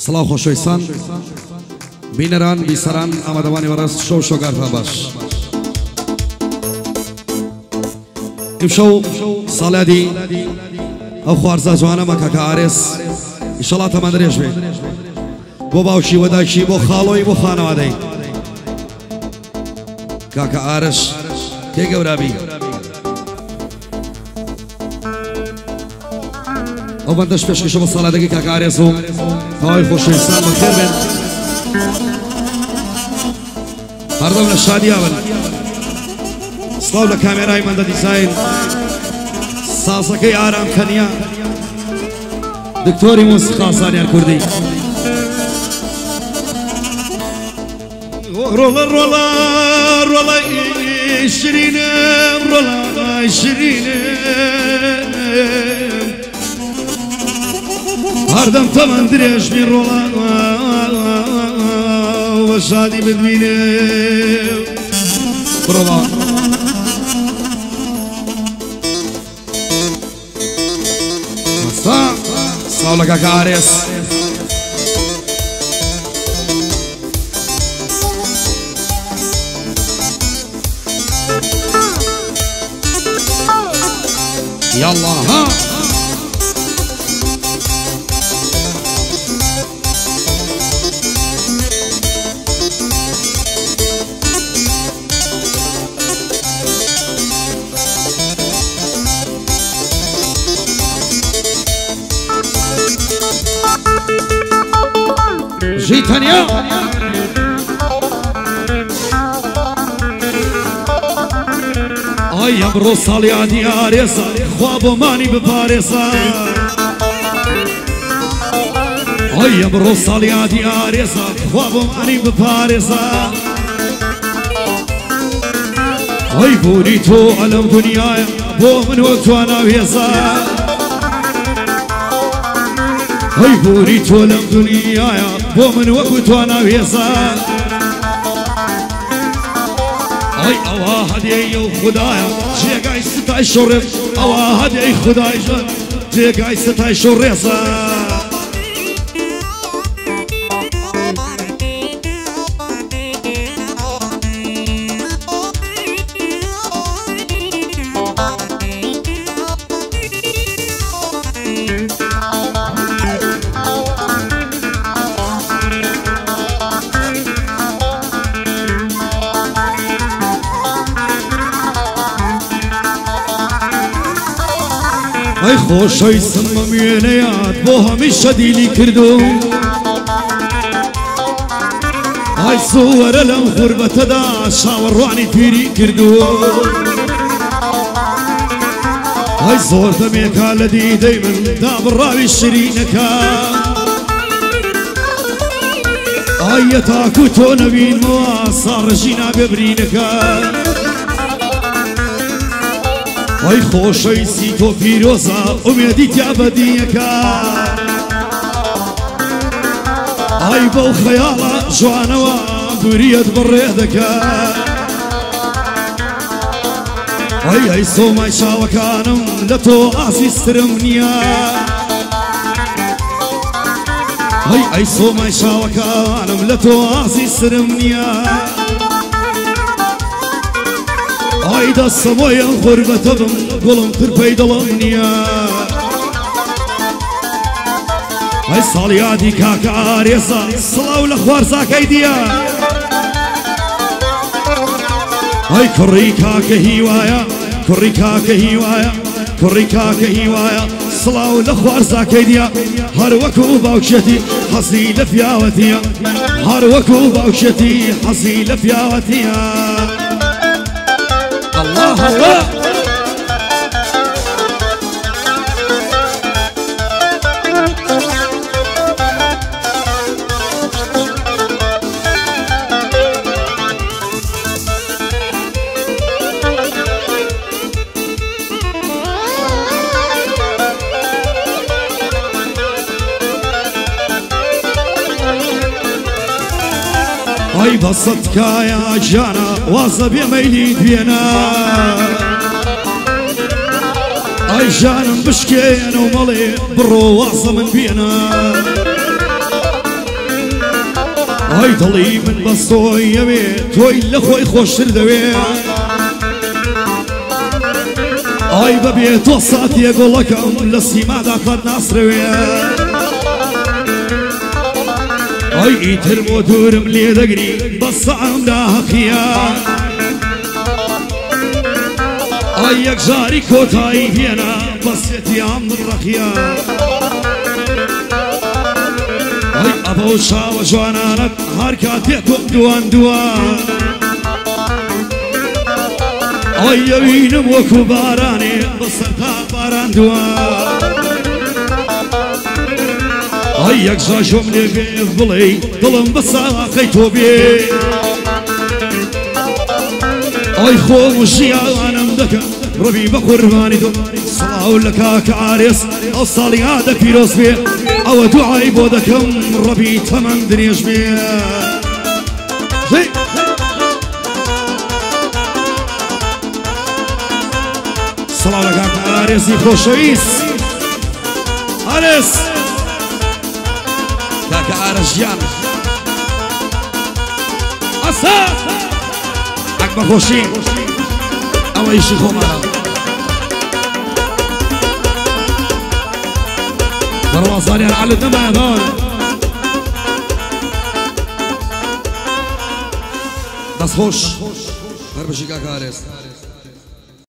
سڵاو خۆشەویستان بینەران بیسەران ئامادەوانی بەڕێز شەو شۆگارتا باش ئیمشەو ساڵیادی ئەو خوارزە جوانەمە کاکە ئارێس ئیشەڵا تەمان درێژ بێ بۆ باوشی وەداکی بۆ خاڵۆی بۆ خانەوادەی کاکە ئارش تێگەورابی ئەو بەندەش پێشکەشە بە ساڵادەکەی کاکە ئارێس و هاوای خۆشەویستان بەخێر بێن هەردەم لە شادیا بن سڵاو لە کامێرای مەندە دیزاین سازەکەی ئارام کەنیا دکتۆری موسیقا سانیار کوردی ڕۆڵە ڕۆڵە ڕۆڵە شرینە ڕۆڵە شرینە هەردەم تەمەند درێژنی ڕۆڵە بە شادی ببینێ بڕۆڵە ساڵ لە کاکە ئارێس يلا ها جيتانيا ئای ئەمڕۆ ساڵیادی ئارێسە خوا بۆ مانی بپارێسە ئای ئەمڕۆ ساڵیادی ئارێسە خوا بۆ مانی بپارێسە ئەی بوونی تۆ ئەلەم دنیایە بۆ من وەک تۆ ناوێزە ئەی بوونی تۆ لەم دنیایە بۆ من وەکو تۆ ناوێزە ئەی ئەوە هەدیەی و خوددایە جێگای ستای شۆڕێز ئەوە هەدیەی خوددای ژەن جێگای ستای شۆڕێزە ئەی خۆشەویستم بە وێنەیات بۆ هەمیشە دیلی کردو ئای زۆوەرە لەم غوربەتەدا شاوەڕوانی پیری کردو ئای زۆر دەمێکا لە دیدەی من دابڕاوی شیرینەکە ئای یەتاکو تۆ نەبینمەوە ساڕژی نابێ برینەکە ئەی خۆشەویستی تۆ پیرۆزە ئومێدی تیا بەدیەکە ئای بەو خەیاڵە جوانەوە دووریەت بڕێ دەکە ئەی سۆمای چاوەکانم لە تۆ ئازیزترم نییە ئەی سۆمای چاوەکانم لە تۆ ئازیزترم نییە ئای دەستەوەی ئەم غوربەتە بم گوڵم ترپەی دڵم نییە ئەی ساڵیادی کاکە ئارێسە سڵاو لە خوارزاکەی دیە ئەی کوڕی کاکە هیوایە کوڕی کاکە هیوایە کوڕی کاکە هیوایە سڵاو لە خوارزاکەی دیە هەر وەکو باوکشێتی حەزی لە پیاوەتیە هەر وەکو باوکشێتی حەزی لە پیاوەتیە الله الله ئەی بەسەدکایە جانە وازە بێمەیلی دوێنە ئای ژانم بشکێنە و مەڵێ بڕۆ وازە من بێنە هاي دڵی من بەستۆیەوێ تۆی لە خۆی خۆشتر دەوێ ئای بەبێ تۆ ساتیە گۆڵەکەم لە سیمادا قەت ناسرەوێ ئای ئیتر بۆ دوورم لێ دەگری بە سەعامدا هەقیە ئای یەک جاری کۆتایی هێنا بەسێتیان ڕەخیە ئەی ئەبە و چاوە جوانانت هەر کاتێ تۆم دوان دوان ئەی ئەوینم وەکو بارانێ بەسەر تا باران دوان ئەی یەک جاژۆم لێ بێ بڵێ دڵم بە ساقەی تۆ بێ ئەی خۆم و ژیانم دەکەم ڕەبی بە قوربانی تۆ سڵاو لە کاکە عارێس ئەو ساڵیادە پیرۆز بێ ئەوە دوعای بۆ دەکەم ڕەبی تەمەند درێژ بێ سڵاو لە کاکە عارێسی خۆشەویست عارێس کاکە عارێس ژیان ئەسا ئەک بەخۆشی ئەوە ئیشی خۆمانە بەڕوازانیان عەلت نەمایە باوە دەست خۆش هەر بەشی کاکە عارێس